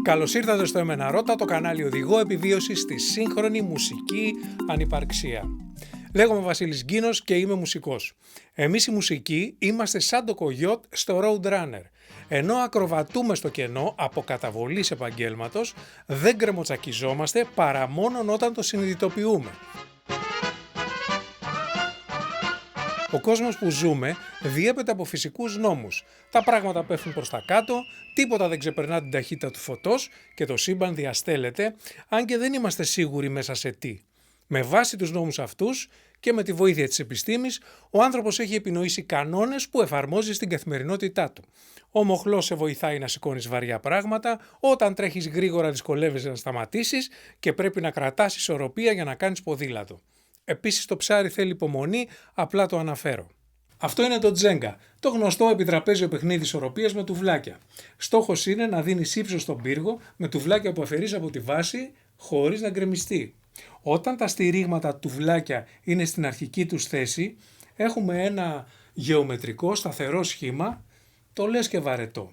Καλώς ήρθατε στο Εμένα Ρώτα, το κανάλι οδηγό επιβίωσης στη σύγχρονη μουσική ανυπαρξία. Λέγομαι Βασίλης Γκίνος και είμαι μουσικός. Εμείς οι μουσικοί είμαστε σαν το κογιότ στο Roadrunner. Ενώ ακροβατούμε στο κενό από καταβολής επαγγέλματος, δεν γκρεμοτσακιζόμαστε παρά μόνον όταν το συνειδητοποιούμε. Ο κόσμος που ζούμε διέπεται από φυσικούς νόμους. Τα πράγματα πέφτουν προς τα κάτω, τίποτα δεν ξεπερνά την ταχύτητα του φωτός και το σύμπαν διαστέλλεται, αν και δεν είμαστε σίγουροι μέσα σε τι. Με βάση τους νόμους αυτούς και με τη βοήθεια της επιστήμης, ο άνθρωπος έχει επινοήσει κανόνες που εφαρμόζει στην καθημερινότητά του. Ο μοχλός σε βοηθάει να σηκώνεις βαριά πράγματα, όταν τρέχεις γρήγορα δυσκολεύεσαι να σταματήσεις και πρέπει να κρατάς ισορροπία για να κάνεις ποδήλατο. Επίσης το ψάρι θέλει υπομονή, απλά το αναφέρω. Αυτό είναι το τζέγκα, το γνωστό επιτραπέζιο παιχνίδι ισορροπίας με τουβλάκια. Στόχος είναι να δίνεις ύψος στον πύργο με τουβλάκια που αφαιρείς από τη βάση χωρίς να γκρεμιστεί. Όταν τα στηρίγματα τουβλάκια είναι στην αρχική τους θέση, έχουμε ένα γεωμετρικό σταθερό σχήμα, το λες και βαρετό.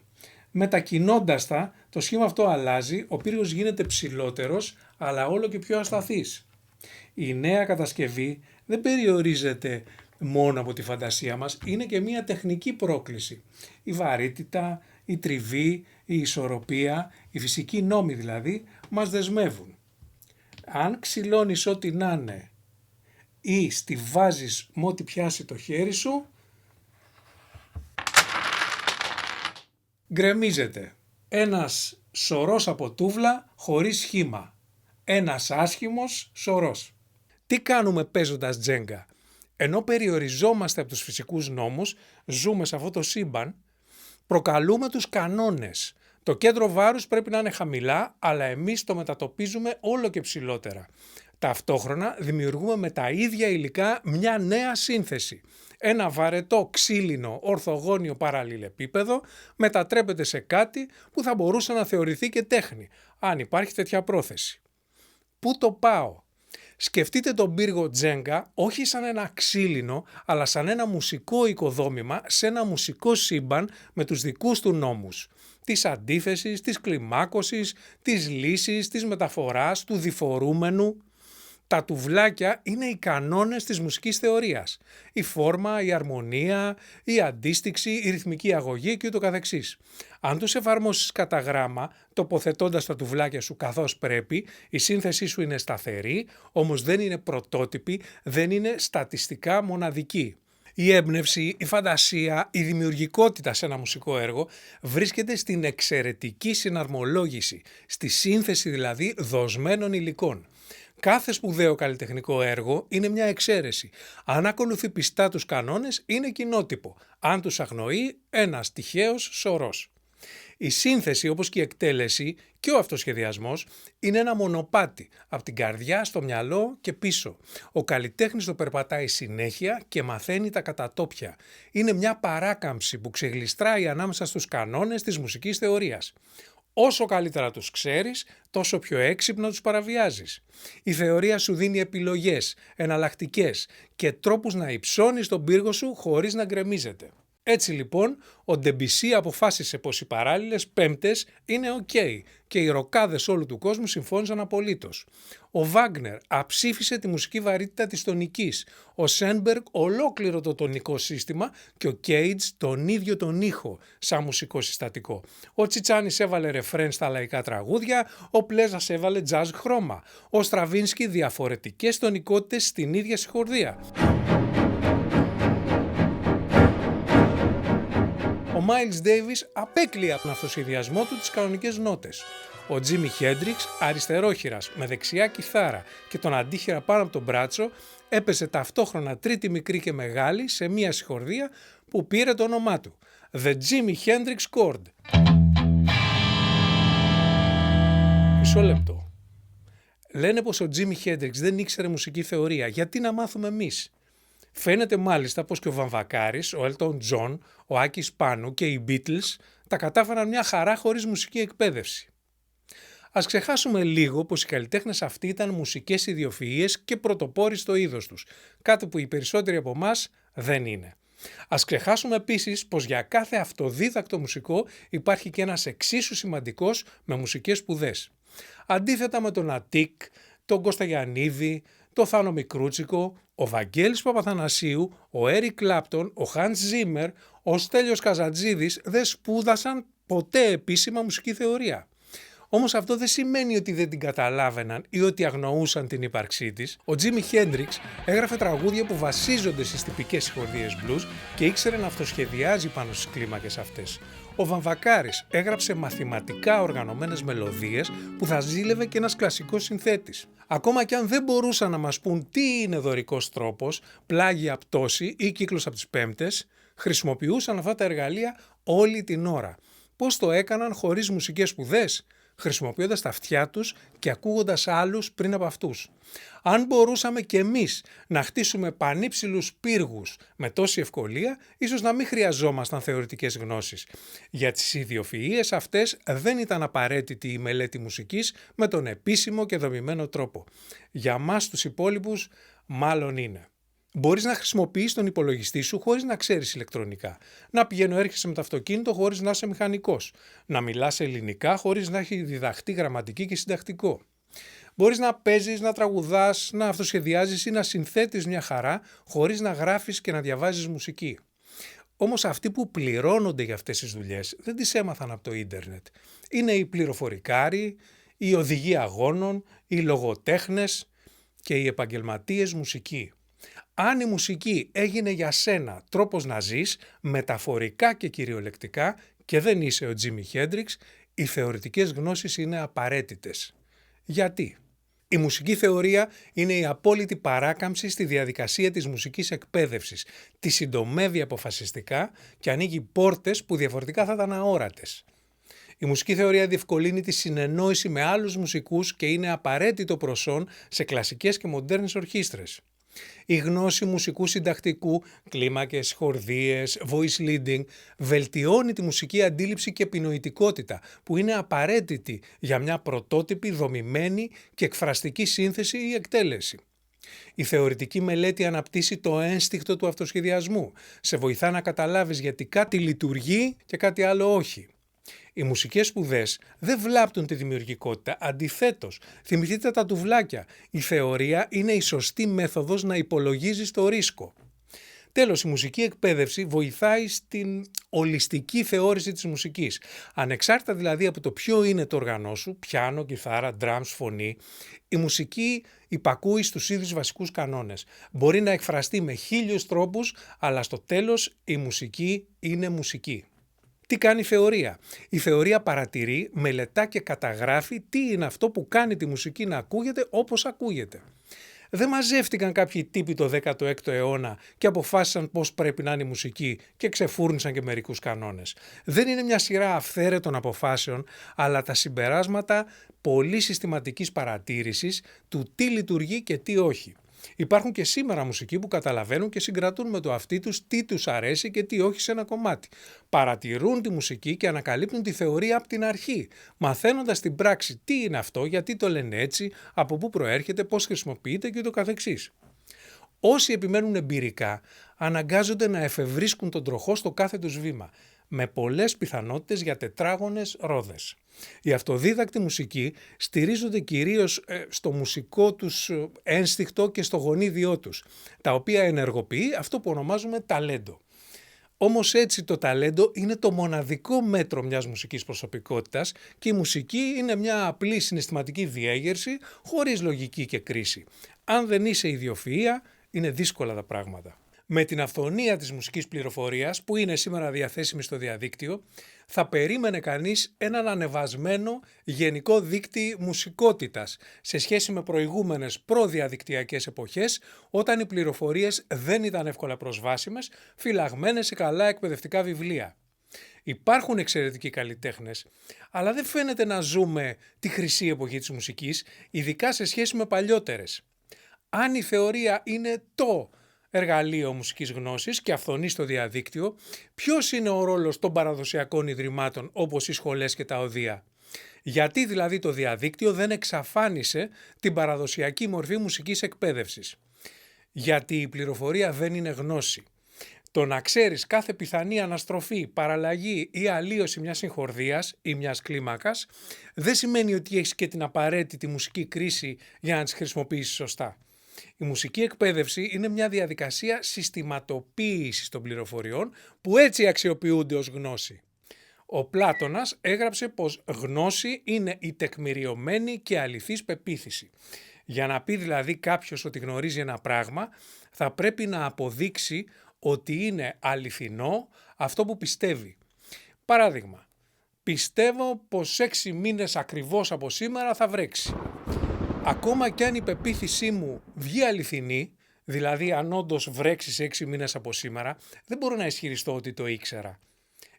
Μετακινώντας τα, το σχήμα αυτό αλλάζει, ο πύργος γίνεται ψηλότερος, αλλά όλο και πιο ασταθής. Η νέα κατασκευή δεν περιορίζεται μόνο από τη φαντασία μας, είναι και μια τεχνική πρόκληση. Η βαρύτητα, η τριβή, η ισορροπία, οι φυσικοί νόμοι δηλαδή, μας δεσμεύουν. Αν ξυλώνεις ό,τι να είναι ή στιβάζεις με ό,τι πιάσει το χέρι σου, γκρεμίζεται. Ένας σωρός από τούβλα χωρίς σχήμα. Ένας άσχημος σωρός. Τι κάνουμε παίζοντας τζέγκα? Ενώ περιοριζόμαστε από τους φυσικούς νόμους, ζούμε σε αυτό το σύμπαν, προκαλούμε τους κανόνες. Το κέντρο βάρους πρέπει να είναι χαμηλά, αλλά εμείς το μετατοπίζουμε όλο και ψηλότερα. Ταυτόχρονα δημιουργούμε με τα ίδια υλικά μια νέα σύνθεση. Ένα βαρετό ξύλινο ορθογώνιο παραλληλεπίπεδο μετατρέπεται σε κάτι που θα μπορούσε να θεωρηθεί και τέχνη, αν υπάρχει τέτοια πρόθεση. Πού το πάω? Σκεφτείτε τον πύργο τζέγκα όχι σαν ένα ξύλινο, αλλά σαν ένα μουσικό οικοδόμημα σε ένα μουσικό σύμπαν με τους δικούς του νόμους. Της αντίθεσης, της κλιμάκωσης, της λύσης, της μεταφοράς, του διφορούμενου. Τα τουβλάκια είναι οι κανόνες της μουσικής θεωρίας. Η φόρμα, η αρμονία, η αντίστοιξη, η ρυθμική αγωγή και ούτω καθεξής. Αν τους εφαρμόσεις κατά γράμμα, τοποθετώντας τα τουβλάκια σου καθώς πρέπει, η σύνθεσή σου είναι σταθερή, όμως δεν είναι πρωτότυπη, δεν είναι στατιστικά μοναδική. Η έμπνευση, η φαντασία, η δημιουργικότητα σε ένα μουσικό έργο βρίσκεται στην εξαιρετική συναρμολόγηση, στη σύνθεση δηλαδή δοσμένων υλικών. Κάθε σπουδαίο καλλιτεχνικό έργο είναι μια εξαίρεση. Αν ακολουθεί πιστά τους κανόνες είναι κοινότυπο. Αν τους αγνοεί, ένας τυχαίος σωρός. Η σύνθεση όπως και η εκτέλεση και ο αυτοσχεδιασμός είναι ένα μονοπάτι από την καρδιά στο μυαλό και πίσω. Ο καλλιτέχνης το περπατάει συνέχεια και μαθαίνει τα κατατόπια. Είναι μια παράκαμψη που ξεγλιστράει ανάμεσα στους κανόνες της μουσικής θεωρίας. Όσο καλύτερα τους ξέρεις, τόσο πιο έξυπνα τους παραβιάζεις. Η θεωρία σου δίνει επιλογές, εναλλακτικές και τρόπους να υψώνεις τον πύργο σου χωρίς να γκρεμίζεται. Έτσι λοιπόν, ο Ντεμπισί αποφάσισε πως οι παράλληλες πέμπτες είναι ok και οι ροκάδες όλου του κόσμου συμφώνησαν απολύτως. Ο Βάγκνερ αψήφισε τη μουσική βαρύτητα της τονικής, ο Σένμπεργκ ολόκληρο το τονικό σύστημα και ο Κέιτζ τον ίδιο τον ήχο σαν μουσικό συστατικό. Ο Τσιτσάνης έβαλε ρεφρέν στα λαϊκά τραγούδια, ο Πλέζας έβαλε τζαζ χρώμα, ο Στραβίνσκι διαφορετικές τονικότητες στην ίδια συγχορδία. Ο Miles Davis απέκλειε από τον αυτοσχεδιασμό του τις κανονικές νότες. Ο Τζίμι Χέντριξ, αριστερόχειρας με δεξιά κιθάρα και τον αντίχειρα πάνω από τον μπράτσο, έπαιζε ταυτόχρονα τρίτη μικρή και μεγάλη σε μία συγχορδία που πήρε το όνομά του. The Jimi Hendrix Chord. Μισό λεπτό. Λένε πως ο Τζίμι Χέντριξ δεν ήξερε μουσική θεωρία. Γιατί να μάθουμε εμείς? Φαίνεται μάλιστα πως και ο Βαμβακάρης, ο Έλτον Τζον, ο Άκης Πάνου και οι Beatles τα κατάφεραν μια χαρά χωρίς μουσική εκπαίδευση. Ας ξεχάσουμε λίγο πως οι καλλιτέχνες αυτοί ήταν μουσικές ιδιοφυΐες και πρωτοπόροι στο είδος τους, κάτι που οι περισσότεροι από εμάς δεν είναι. Ας ξεχάσουμε επίσης πως για κάθε αυτοδίδακτο μουσικό υπάρχει και ένας εξίσου σημαντικός με μουσικές σπουδές. Αντίθετα με τον Αττικ, τον Κώστα Γιαννίδη, τον Θάνο Μικρούτσικο, ο Βαγγέλης Παπαθανασίου, ο Έρικ Κλάπτον, ο Χαντς Ζίμερ, ο Στέλιος Καζατζίδης δεν σπούδασαν ποτέ επίσημα μουσική θεωρία. Όμως αυτό δεν σημαίνει ότι δεν την καταλάβαιναν ή ότι αγνοούσαν την ύπαρξή της. Ο Τζίμι Χέντριξ έγραφε τραγούδια που βασίζονται στις τυπικές συγχορδίες blues και ήξερε να αυτοσχεδιάζει πάνω στις κλίμακες αυτές. Ο Βαμβακάρης έγραψε μαθηματικά οργανωμένες μελωδίες που θα ζήλευε και ένας κλασικός συνθέτης. Ακόμα και αν δεν μπορούσαν να μας πούν τι είναι δωρικός τρόπος, πλάγια πτώση ή κύκλος από τις πέμπτες, χρησιμοποιούσαν αυτά τα εργαλεία όλη την ώρα. Πώς το έκαναν χωρίς μουσικές σπουδές? Χρησιμοποιώντας τα αυτιά τους και ακούγοντας άλλους πριν από αυτούς. Αν μπορούσαμε κι εμείς να χτίσουμε πανύψηλους πύργους με τόση ευκολία, ίσως να μην χρειαζόμασταν θεωρητικές γνώσεις. Για τις ιδιοφυΐες αυτές δεν ήταν απαραίτητη η μελέτη μουσικής με τον επίσημο και δομημένο τρόπο. Για μας τους υπόλοιπους μάλλον είναι. Μπορείς να χρησιμοποιείς τον υπολογιστή σου χωρίς να ξέρεις ηλεκτρονικά. Να έρχεσαι με το αυτοκίνητο χωρίς να είσαι μηχανικός. Να μιλάς ελληνικά χωρίς να έχει διδαχτεί γραμματική και συντακτικό. Μπορείς να παίζεις, να τραγουδάς, να αυτοσχεδιάζεις ή να συνθέτεις μια χαρά χωρίς να γράφεις και να διαβάζεις μουσική. Όμως αυτοί που πληρώνονται για αυτές τις δουλειές δεν τις έμαθαν από το ίντερνετ. Είναι οι πληροφορικάροι, οι οδηγοί αγώνων, οι λογοτέχνες και οι επαγγελματίες μουσικοί. Αν η μουσική έγινε για σένα τρόπος να ζεις, μεταφορικά και κυριολεκτικά, και δεν είσαι ο Τζίμι Χέντριξ, οι θεωρητικές γνώσεις είναι απαραίτητες. Γιατί? Η μουσική θεωρία είναι η απόλυτη παράκαμψη στη διαδικασία της μουσικής εκπαίδευσης. Τη συντομεύει αποφασιστικά και ανοίγει πόρτες που διαφορετικά θα ήταν αόρατες. Η μουσική θεωρία διευκολύνει τη συνεννόηση με άλλους μουσικούς και είναι απαραίτητο προσόν σε κλασικές και μοντέρνες ορχήστρες. Η γνώση μουσικού συντακτικού, κλίμακες, χορδίες, voice leading βελτιώνει τη μουσική αντίληψη και επινοητικότητα που είναι απαραίτητη για μια πρωτότυπη, δομημένη και εκφραστική σύνθεση ή εκτέλεση. Η θεωρητική μελέτη αναπτύσσει το ένστικτο του αυτοσχεδιασμού. Σε βοηθά να καταλάβεις γιατί κάτι λειτουργεί και κάτι άλλο όχι. Οι μουσικές σπουδές δεν βλάπτουν τη δημιουργικότητα, αντιθέτως, θυμηθείτε τα τουβλάκια. Η θεωρία είναι η σωστή μέθοδος να υπολογίζεις το ρίσκο. Τέλος, η μουσική εκπαίδευση βοηθάει στην ολιστική θεώρηση της μουσικής. Ανεξάρτητα δηλαδή από το ποιο είναι το όργανό σου, πιάνο, κιθάρα, drums, φωνή, η μουσική υπακούει στους ίδιους βασικούς κανόνες. Μπορεί να εκφραστεί με 1000 τρόπους, αλλά στο τέλος η μουσική είναι μουσική. Τι κάνει η θεωρία? Η θεωρία παρατηρεί, μελετά και καταγράφει τι είναι αυτό που κάνει τη μουσική να ακούγεται όπως ακούγεται. Δεν μαζεύτηκαν κάποιοι τύποι το 16ο αιώνα και αποφάσισαν πώς πρέπει να είναι η μουσική και ξεφούρνησαν και μερικούς κανόνες. Δεν είναι μια σειρά αυθαίρετων αποφάσεων, αλλά τα συμπεράσματα πολύ συστηματικής παρατήρησης του τι λειτουργεί και τι όχι. Υπάρχουν και σήμερα μουσικοί που καταλαβαίνουν και συγκρατούν με το αυτί τους τι τους αρέσει και τι όχι σε ένα κομμάτι. Παρατηρούν τη μουσική και ανακαλύπτουν τη θεωρία από την αρχή, μαθαίνοντας στην πράξη τι είναι αυτό, γιατί το λένε έτσι, από πού προέρχεται, πώς χρησιμοποιείται και ούτω καθεξής. Όσοι επιμένουν εμπειρικά, αναγκάζονται να εφευρίσκουν τον τροχό στο κάθε τους βήμα, με πολλές πιθανότητες για τετράγωνες ρόδες. Οι αυτοδίδακτοι μουσικοί στηρίζονται κυρίως στο μουσικό τους ένστικτο και στο γονίδιό τους, τα οποία ενεργοποιεί αυτό που ονομάζουμε ταλέντο. Όμως έτσι το ταλέντο είναι το μοναδικό μέτρο μιας μουσικής προσωπικότητας και η μουσική είναι μια απλή συναισθηματική διέγερση χωρίς λογική και κρίση. Αν δεν είσαι ιδιοφυΐα, είναι δύσκολα τα πράγματα. Με την αυθονία της μουσικής πληροφορίας που είναι σήμερα διαθέσιμη στο διαδίκτυο, θα περίμενε κανείς έναν ανεβασμένο γενικό δείκτη μουσικότητας σε σχέση με προηγούμενες προδιαδικτυακές εποχές, όταν οι πληροφορίες δεν ήταν εύκολα προσβάσιμες, φυλαγμένες σε καλά εκπαιδευτικά βιβλία. Υπάρχουν εξαιρετικοί καλλιτέχνες, αλλά δεν φαίνεται να ζούμε τη χρυσή εποχή της μουσικής, ειδικά σε σχέση με παλιότερες. Αν η θεωρία είναι το εργαλείο μουσικής γνώσης και αυθονή στο διαδίκτυο, ποιος είναι ο ρόλος των παραδοσιακών ιδρυμάτων όπως οι σχολές και τα οδεία? Γιατί δηλαδή το διαδίκτυο δεν εξαφάνισε την παραδοσιακή μορφή μουσικής εκπαίδευσης? Γιατί η πληροφορία δεν είναι γνώση. Το να ξέρεις κάθε πιθανή αναστροφή, παραλλαγή ή αλλίωση μιας συγχορδίας ή μιας κλίμακας δεν σημαίνει ότι έχεις και την απαραίτητη μουσική κρίση για να τις χρησιμοποιήσεις σωστά. Η μουσική εκπαίδευση είναι μια διαδικασία συστηματοποίησης των πληροφοριών που έτσι αξιοποιούνται ως γνώση. Ο Πλάτωνας έγραψε πως γνώση είναι η τεκμηριωμένη και αληθής πεποίθηση. Για να πει δηλαδή κάποιος ότι γνωρίζει ένα πράγμα, θα πρέπει να αποδείξει ότι είναι αληθινό αυτό που πιστεύει. Παράδειγμα, πιστεύω πως 6 μήνες ακριβώς από σήμερα θα βρέξει. Ακόμα κι αν η πεποίθησή μου βγει αληθινή, δηλαδή αν όντως βρέξει σε 6 μήνες από σήμερα, δεν μπορώ να ισχυριστώ ότι το ήξερα.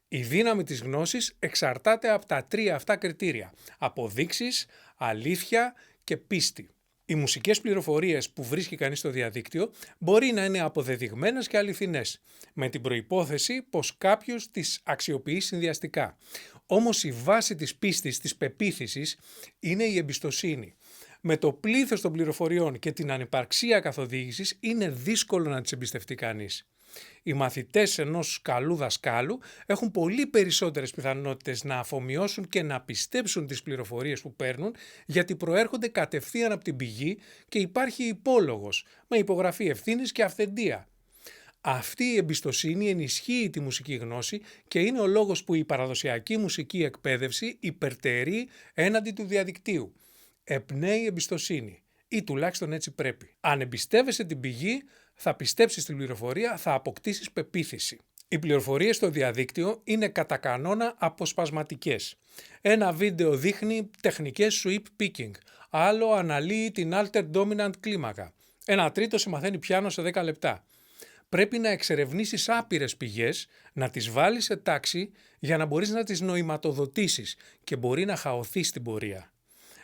Η δύναμη της γνώσης εξαρτάται από τα 3 αυτά κριτήρια: αποδείξεις, αλήθεια και πίστη. Οι μουσικές πληροφορίες που βρίσκει κανείς στο διαδίκτυο μπορεί να είναι αποδεδειγμένες και αληθινές, με την προϋπόθεση πως κάποιος τις αξιοποιεί συνδυαστικά. Όμως η βάση της πίστης, της πεποίθησης, είναι η εμπιστοσύνη. Με το πλήθος των πληροφοριών και την ανυπαρξία καθοδήγησης είναι δύσκολο να τις εμπιστευτεί κανείς. Οι μαθητές ενός καλού δασκάλου έχουν πολύ περισσότερες πιθανότητες να αφομοιώσουν και να πιστέψουν τις πληροφορίες που παίρνουν, γιατί προέρχονται κατευθείαν από την πηγή και υπάρχει υπόλογος με υπογραφή ευθύνης και αυθεντία. Αυτή η εμπιστοσύνη ενισχύει τη μουσική γνώση και είναι ο λόγος που η παραδοσιακή μουσική εκπαίδευση υπερτερεί έναντι του διαδικτύου. Εμπνέει εμπιστοσύνη, ή τουλάχιστον έτσι πρέπει. Αν εμπιστεύεσαι την πηγή, θα πιστέψεις την πληροφορία, θα αποκτήσεις πεποίθηση. Οι πληροφορίες στο διαδίκτυο είναι κατά κανόνα αποσπασματικές. Ένα βίντεο δείχνει τεχνικές sweep picking, άλλο αναλύει την alter dominant κλίμακα. Ένα τρίτο συμμαθαίνει πιάνο σε 10 λεπτά. Πρέπει να εξερευνήσεις άπειρες πηγές, να τις βάλεις σε τάξη για να μπορείς να τις νοηματοδοτήσεις και μπορεί να χαωθεί στην πορεία.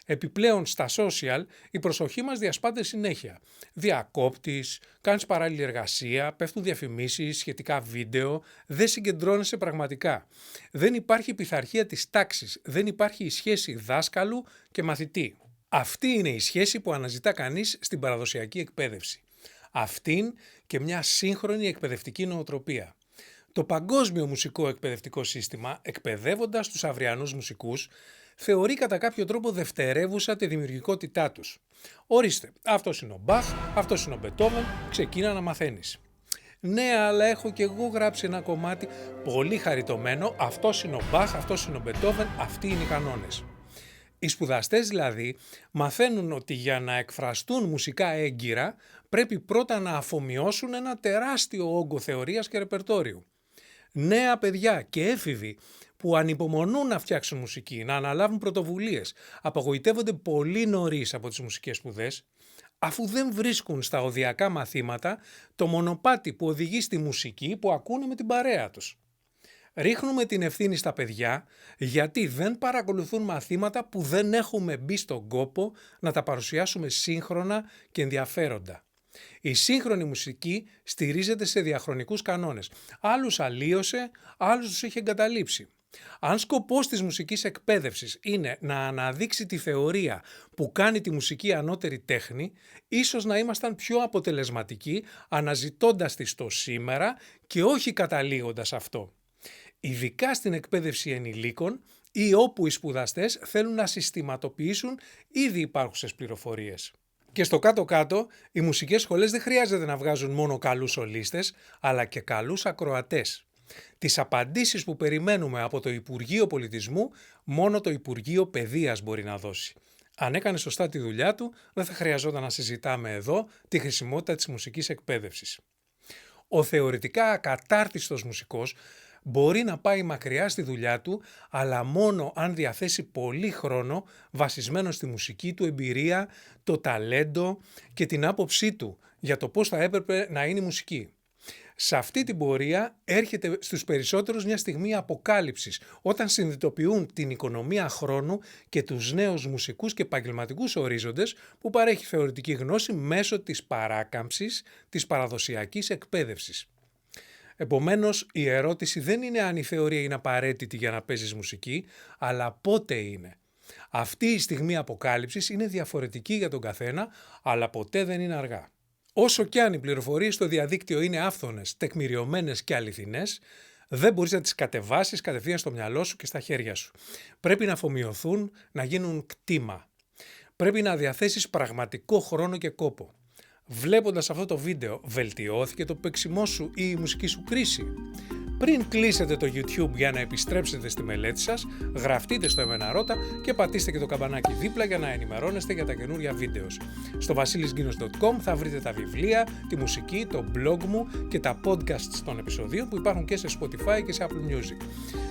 Επιπλέον στα social η προσοχή μας διασπάται συνέχεια. Διακόπτεις, κάνεις παράλληλη εργασία, πέφτουν διαφημίσεις, σχετικά βίντεο, δεν συγκεντρώνεσαι πραγματικά. Δεν υπάρχει πειθαρχία της τάξης, δεν υπάρχει η σχέση δάσκαλου και μαθητή. Αυτή είναι η σχέση που αναζητά κανείς στην παραδοσιακή εκπαίδευση. Αυτήν και μια σύγχρονη εκπαιδευτική νοοτροπία. Το παγκόσμιο μουσικό εκπαιδευτικό σύστημα, εκπαιδεύοντας τους αυριανούς μουσικούς, θεωρεί κατά κάποιο τρόπο δευτερεύουσα τη δημιουργικότητά τους. Ορίστε, αυτός είναι ο Μπαχ, αυτός είναι ο Μπετόβεν, ξεκίνα να μαθαίνεις. Ναι, αλλά έχω κι εγώ γράψει ένα κομμάτι πολύ χαριτωμένο, αυτός είναι ο Μπαχ, αυτός είναι ο Μπετόβεν, αυτοί είναι οι κανόνες. Οι σπουδαστές δηλαδή μαθαίνουν ότι για να εκφραστούν μουσικά έγκυρα πρέπει πρώτα να αφομοιώσουν ένα τεράστιο όγκο θεωρίας και ρεπερτόριου. Νέα παιδιά και έφηβοι που ανυπομονούν να φτιάξουν μουσική, να αναλάβουν πρωτοβουλίες, απογοητεύονται πολύ νωρίς από τις μουσικές σπουδές, αφού δεν βρίσκουν στα οδειακά μαθήματα το μονοπάτι που οδηγεί στη μουσική που ακούνε με την παρέα τους. Ρίχνουμε την ευθύνη στα παιδιά γιατί δεν παρακολουθούν μαθήματα που δεν έχουμε μπει στον κόπο να τα παρουσιάσουμε σύγχρονα και ενδιαφέροντα. Η σύγχρονη μουσική στηρίζεται σε διαχρονικούς κανόνες. Άλλους αλλίωσε, άλλους τους είχε εγκαταλείψει. Αν σκοπός της μουσικής εκπαίδευσης είναι να αναδείξει τη θεωρία που κάνει τη μουσική ανώτερη τέχνη, ίσως να ήμασταν πιο αποτελεσματικοί αναζητώντας τη στο σήμερα και όχι καταλήγοντας αυτό. Ειδικά στην εκπαίδευση ενηλίκων ή όπου οι σπουδαστές θέλουν να συστηματοποιήσουν ήδη υπάρχουσες πληροφορίες. Και στο κάτω-κάτω, οι μουσικές σχολές δεν χρειάζεται να βγάζουν μόνο καλούς σολίστες, αλλά και καλούς ακροατές. Τις απαντήσεις που περιμένουμε από το Υπουργείο Πολιτισμού, μόνο το Υπουργείο Παιδείας μπορεί να δώσει. Αν έκανε σωστά τη δουλειά του, δεν θα χρειαζόταν να συζητάμε εδώ τη χρησιμότητα της μουσικής εκπαίδευσης. Ο θεωρητικά ακατάρτιστος μουσικός μπορεί να πάει μακριά στη δουλειά του, αλλά μόνο αν διαθέσει πολύ χρόνο βασισμένο στη μουσική του εμπειρία, το ταλέντο και την άποψή του για το πώς θα έπρεπε να είναι η μουσική. Σε αυτή την πορεία έρχεται στους περισσότερους μια στιγμή αποκάλυψης, όταν συνειδητοποιούν την οικονομία χρόνου και τους νέους μουσικούς και επαγγελματικούς ορίζοντες που παρέχει θεωρητική γνώση μέσω της παράκαμψης της παραδοσιακής εκπαίδευσης. Επομένως, η ερώτηση δεν είναι αν η θεωρία είναι απαραίτητη για να παίζεις μουσική, αλλά πότε είναι. Αυτή η στιγμή αποκάλυψης είναι διαφορετική για τον καθένα, αλλά ποτέ δεν είναι αργά. Όσο κι αν οι πληροφορίες στο διαδίκτυο είναι άφθονες, τεκμηριωμένες και αληθινές, δεν μπορείς να τις κατεβάσεις κατευθείαν στο μυαλό σου και στα χέρια σου. Πρέπει να αφομοιωθούν, να γίνουν κτήμα. Πρέπει να διαθέσεις πραγματικό χρόνο και κόπο. Βλέποντας αυτό το βίντεο, βελτιώθηκε το παίξιμό σου ή η μουσική σου κρίση? Πριν κλείσετε το YouTube για να επιστρέψετε στη μελέτη σας, γραφτείτε στο Εμένα Ρώτα και πατήστε και το καμπανάκι δίπλα για να ενημερώνεστε για τα καινούργια βίντεο. Στο vasilisginos.com θα βρείτε τα βιβλία, τη μουσική, το blog μου και τα podcasts των επεισοδίων που υπάρχουν και σε Spotify και σε Apple Music.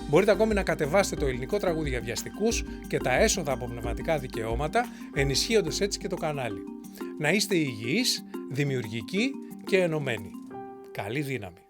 Μπορείτε ακόμη να κατεβάσετε το ελληνικό τραγούδι για βιαστικούς και τα έσοδα από πνευματικά δικαιώματα, ενισχύοντας έτσι και το κανάλι. Να είστε υγιείς, δημιουργικοί και ενωμένοι. Καλή δύναμη!